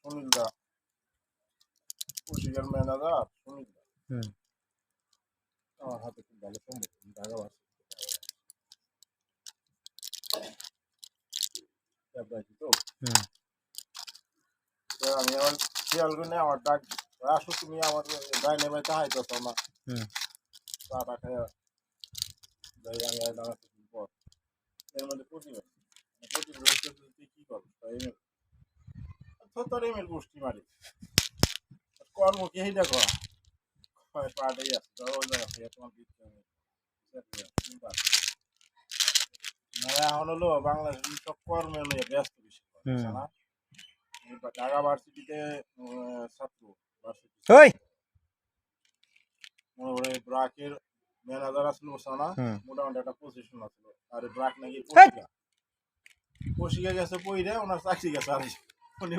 সুনীলদা কৌশিকের manager সুনীলদা আমার হাতে খুব ভালো সম্ভব ঢাকা বাসি তো আমি আমার খেয়াল করে আমার ডাক আসো তুমি আমার গায়ে নেবে চাহাইতো না চাটা খেয়ে যাই আমি দাঁড়া কিছুদিন পর এর মধ্যে প্রতিবেদন তুই কি করো তোর এমএল গোষ্ঠী মারি কর্ম কি এইটা করা পাটাই আছে ওই জায়গা থেকে তোমার মানে এখন হলো বাংলাদেশের সব কর্মে নিয়ে ব্যস্ত বেশি না ঢাকা ভার্সিটিতে ছাত্র ভার্সিটি ব্রাকের ম্যানেজার আসলো না মোটামুটি একটা পজিশন আসলো আর ব্রাক নাকি পশিকা গেছে পইরে ওনার চাকরি গেছে আর উনি